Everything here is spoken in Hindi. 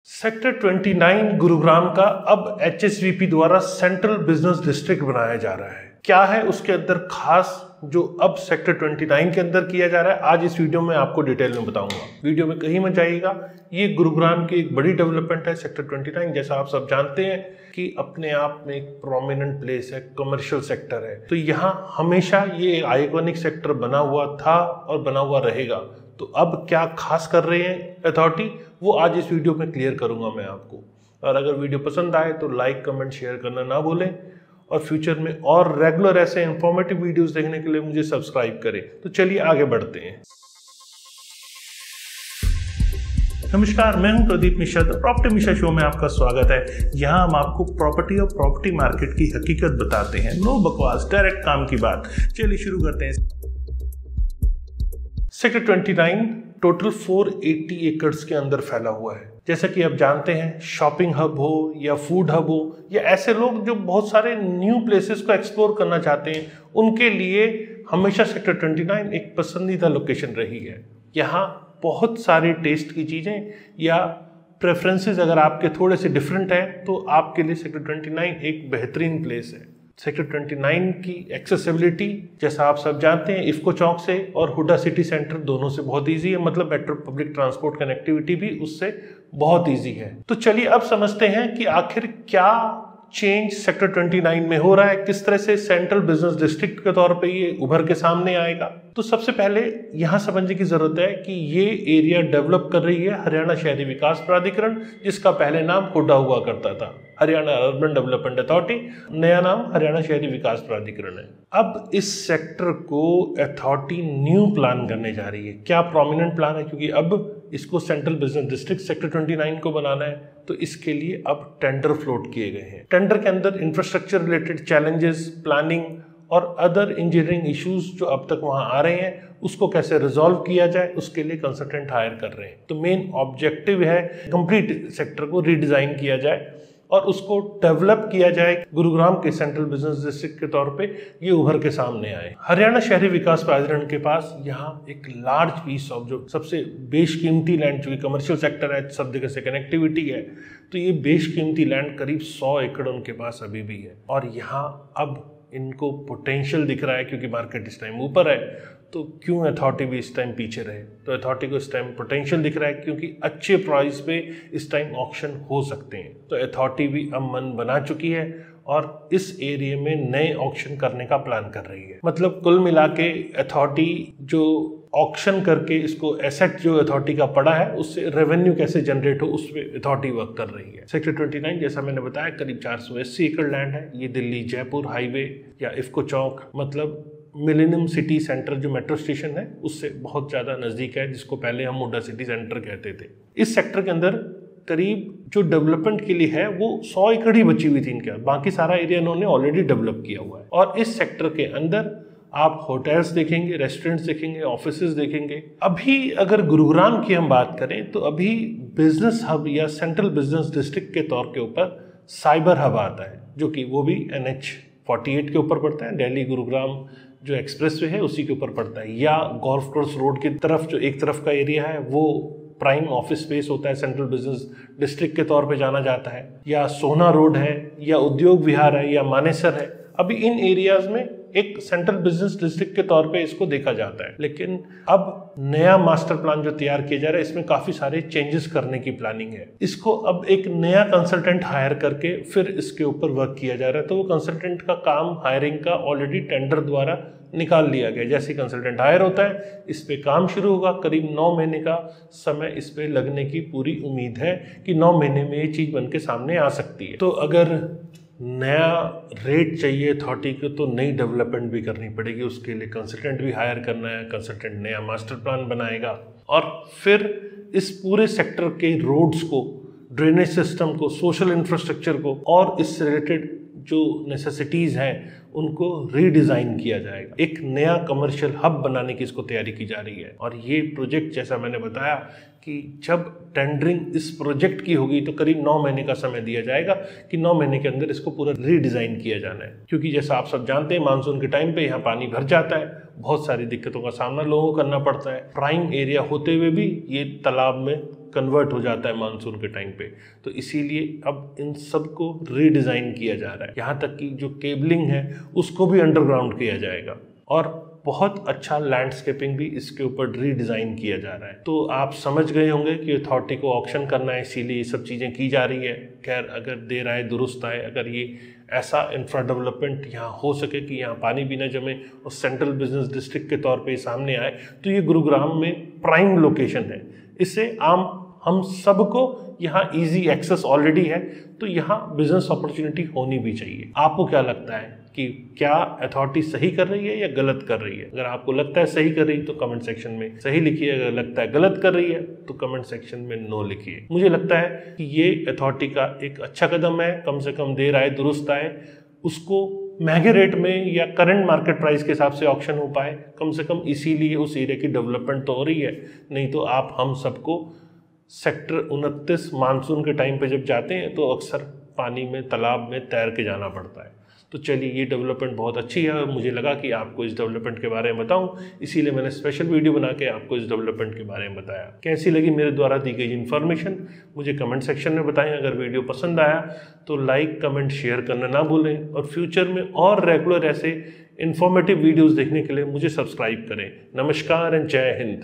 सेक्टर 29 गुरुग्राम का अब एचएसवीपी द्वारा सेंट्रल बिजनेस डिस्ट्रिक्ट बनाया जा रहा है। क्या है उसके अंदर खास जो अब सेक्टर 29 के अंदर किया जा रहा है, आज इस वीडियो में आपको डिटेल में बताऊंगा। वीडियो में कहीं मत जाइएगा। ये गुरुग्राम की एक बड़ी डेवलपमेंट है सेक्टर 29। जैसा आप सब जानते हैं कि अपने आप में एक प्रोमिनेंट प्लेस है, कमर्शियल सेक्टर है, तो यहाँ हमेशा ये आइकॉनिक सेक्टर बना हुआ था और बना हुआ रहेगा। तो अब क्या खास कर रहे हैं अथॉरिटी, वो आज इस वीडियो में क्लियर करूंगा मैं आपको। और अगर वीडियो पसंद आए तो लाइक कमेंट शेयर करना ना भूलें और फ्यूचर में और रेगुलर ऐसे इंफॉर्मेटिव वीडियोस देखने के लिए मुझे सब्सक्राइब करें। तो चलिए आगे बढ़ते हैं। नमस्कार, मैं हूं Pradeep Mishra. The property Mishra show में आपका स्वागत है। यहां हम आपको प्रॉपर्टी और प्रॉपर्टी मार्केट की हकीकत बताते हैं। नो बकवास, डायरेक्ट काम की बात। चलिए शुरू करते हैं। सेक्टर 29 टोटल 480 एकड़्स के अंदर फैला हुआ है। जैसा कि आप जानते हैं, शॉपिंग हब हो या फूड हब हो या ऐसे लोग जो बहुत सारे न्यू प्लेसेस को एक्सप्लोर करना चाहते हैं, उनके लिए हमेशा सेक्टर 29 एक पसंदीदा लोकेशन रही है। यहाँ बहुत सारी टेस्ट की चीज़ें या प्रेफरेंसेस अगर आपके थोड़े से डिफरेंट हैं तो आपके लिए सेक्टर 29 एक बेहतरीन प्लेस है। सेक्टर 29 की एक्सेसिबिलिटी जैसा आप सब जानते हैं, इफ्को चौक से और हुडा सिटी सेंटर दोनों से बहुत इजी है। मतलब मेट्रो पब्लिक ट्रांसपोर्ट कनेक्टिविटी भी उससे बहुत इजी है। तो चलिए अब समझते हैं कि आखिर क्या चेंज सेक्टर 29 में हो रहा है, किस तरह से सेंट्रल बिजनेस डिस्ट्रिक्ट के तौर पे ये उभर के सामने आएगा। तो सबसे पहले यहाँ समझने की जरूरत है कि ये एरिया डेवलप कर रही है हरियाणा शहरी विकास प्राधिकरण, जिसका पहले नाम हुडा हुआ करता था, हरियाणा अर्बन डेवलपमेंट अथॉरिटी। नया नाम हरियाणा शहरी विकास प्राधिकरण है। अब इस सेक्टर को अथॉरिटी न्यू प्लान करने जा रही है। क्या प्रोमिनेंट प्लान है, क्योंकि अब इसको सेंट्रल बिजनेस डिस्ट्रिक्ट सेक्टर 29 को बनाना है, तो इसके लिए अब टेंडर फ्लोट किए गए हैं। टेंडर के अंदर इंफ्रास्ट्रक्चर रिलेटेड चैलेंजेस, प्लानिंग और अदर इंजीनियरिंग इश्यूज जो अब तक वहां आ रहे हैं, उसको कैसे रिजॉल्व किया जाए, उसके लिए कंसल्टेंट हायर कर रहे हैं। तो मेन ऑब्जेक्टिव है कंप्लीट सेक्टर को रीडिजाइन किया जाए और उसको डेवलप किया जाए। गुरुग्राम के सेंट्रल बिजनेस डिस्ट्रिक्ट के तौर पे ये उभर के सामने आए। हरियाणा शहरी विकास प्राधिकरण के पास यहाँ एक लार्ज पीस ऑफ जो सबसे बेशकीमती लैंड, जो कमर्शियल सेक्टर है, सब जगह से कनेक्टिविटी है, तो ये बेशकीमती लैंड करीब 100 एकड़ उनके पास अभी भी है। और यहाँ अब इनको पोटेंशियल दिख रहा है, क्योंकि मार्केट इस टाइम ऊपर है, तो क्यों अथॉरिटी भी इस टाइम पीछे रहे। तो अथॉरिटी को इस टाइम पोटेंशियल दिख रहा है, क्योंकि अच्छे प्राइस पे इस टाइम ऑक्शन हो सकते हैं। तो अथॉरिटी भी अब मन बना चुकी है और इस एरिया में नए ऑक्शन करने का प्लान कर रही है। मतलब कुल मिला के अथॉरिटी जो ऑक्शन करके इसको एसेट जो अथॉरिटी का पड़ा है, उससे रेवेन्यू कैसे जनरेट हो, उस पर अथॉरिटी वर्क कर रही है। सेक्टर 29 जैसा मैंने बताया करीब 480 एकड़ लैंड है। ये दिल्ली जयपुर हाईवे या इफ्को चौक, मतलब मिलेनियम सिटी सेंटर जो मेट्रो स्टेशन है, उससे बहुत ज़्यादा नज़दीक है, जिसको पहले हम हुडा सिटी सेंटर कहते थे। इस सेक्टर के अंदर करीब जो डेवलपमेंट के लिए है वो 100 एकड़ ही बची हुई थी इनके, बाकी सारा एरिया इन्होंने ऑलरेडी डेवलप किया हुआ है। और इस सेक्टर के अंदर आप होटल्स देखेंगे, रेस्टोरेंट्स देखेंगे, ऑफिसेज देखेंगे। अभी अगर गुरुग्राम की हम बात करें तो अभी बिजनेस हब या सेंट्रल बिजनेस डिस्ट्रिक्ट के तौर के ऊपर साइबर हब आता है, जो कि वो भी NH48 के ऊपर पड़ता है। दिल्ली गुरुग्राम जो एक्सप्रेसवे है उसी के ऊपर पड़ता है। या गोल्फ कोर्स रोड की तरफ जो एक तरफ का एरिया है, वो प्राइम ऑफिस स्पेस होता है, सेंट्रल बिजनेस डिस्ट्रिक्ट के तौर पे जाना जाता है। या सोना रोड है, या उद्योग विहार है, या मानेसर है। अभी इन एरियाज में एक सेंट्रल बिजनेस डिस्ट्रिक्ट के तौर पे इसको देखा जाता है। लेकिन अब नया मास्टर प्लान जो तैयार किया जा रहा है, इसमें काफी सारे चेंजेस करने की प्लानिंग है। इसको अब एक नया कंसल्टेंट हायर करके फिर इसके ऊपर वर्क किया जा रहा है। तो वो कंसल्टेंट का काम हायरिंग का ऑलरेडी टेंडर द्वारा निकाल लिया गया। जैसे कंसल्टेंट हायर होता है, इस पे काम शुरू होगा। करीब 9 महीने का समय इस पे लगने की पूरी उम्मीद है कि 9 महीने में ये चीज बन के सामने आ सकती है। तो अगर नया रेट चाहिए अथॉरिटी को, तो नई डेवलपमेंट भी करनी पड़ेगी। उसके लिए कंसल्टेंट भी हायर करना है। कंसल्टेंट नया मास्टर प्लान बनाएगा और फिर इस पूरे सेक्टर के रोड्स को, ड्रेनेज सिस्टम को, सोशल इंफ्रास्ट्रक्चर को और इससे रिलेटेड जो नेसेसिटीज़ हैं उनको रीडिज़ाइन किया जाएगा। एक नया कमर्शियल हब बनाने की इसको तैयारी की जा रही है। और ये प्रोजेक्ट जैसा मैंने बताया कि जब टेंडरिंग इस प्रोजेक्ट की होगी तो करीब 9 महीने का समय दिया जाएगा कि 9 महीने के अंदर इसको पूरा रीडिज़ाइन किया जाना है। क्योंकि जैसा आप सब जानते हैं, मानसून के टाइम पे यहाँ पानी भर जाता है, बहुत सारी दिक्कतों का सामना लोगों को करना पड़ता है। प्राइम एरिया होते हुए भी ये तालाब में कन्वर्ट हो जाता है मानसून के टाइम पे। तो इसीलिए अब इन सब को रीडिज़ाइन किया जा रहा है, यहाँ तक कि जो केबलिंग है उसको भी अंडरग्राउंड किया जाएगा और बहुत अच्छा लैंडस्केपिंग भी इसके ऊपर रीडिज़ाइन किया जा रहा है। तो आप समझ गए होंगे कि अथॉरिटी को ऑक्शन करना है, इसीलिए ये सब चीज़ें की जा रही है। खैर, अगर देर आए दुरुस्त आए, अगर ये ऐसा इंफ्रा डेवलपमेंट यहाँ हो सके कि यहाँ पानी भी न जमे और सेंट्रल बिजनेस डिस्ट्रिक्ट के तौर पे सामने आए, तो ये गुरुग्राम में प्राइम लोकेशन है। इससे हम सबको यहाँ इजी एक्सेस ऑलरेडी है, तो यहाँ बिजनेस अपॉर्चुनिटी होनी भी चाहिए। आपको क्या लगता है कि क्या अथॉरिटी सही कर रही है या गलत कर रही है? अगर आपको लगता है सही कर रही है तो कमेंट सेक्शन में सही लिखिए, अगर लगता है गलत कर रही है तो कमेंट सेक्शन में नो लिखिए। मुझे लगता है कि ये अथॉरिटी का एक अच्छा कदम है, कम से कम देर आए दुरुस्त आए, उसको महंगे रेट में या करंट मार्केट प्राइस के हिसाब से ऑक्शन हो पाए, कम से कम इसीलिए उस एरिया की डेवलपमेंट तो हो रही है। नहीं तो आप हम सबको सेक्टर 29 मानसून के टाइम पे जब जाते हैं तो अक्सर पानी में, तालाब में तैर के जाना पड़ता है। तो चलिए, ये डेवलपमेंट बहुत अच्छी है और मुझे लगा कि आपको इस डेवलपमेंट के बारे में बताऊं, इसीलिए मैंने स्पेशल वीडियो बना के आपको इस डेवलपमेंट के बारे में बताया। कैसी लगी मेरे द्वारा दी गई इन्फॉर्मेशन मुझे कमेंट सेक्शन में बताएं। अगर वीडियो पसंद आया तो लाइक, कमेंट, शेयर करना ना भूलें और फ्यूचर में और रेगुलर ऐसे इन्फॉर्मेटिव वीडियोज़ देखने के लिए मुझे सब्सक्राइब करें। नमस्कार एंड जय हिंद।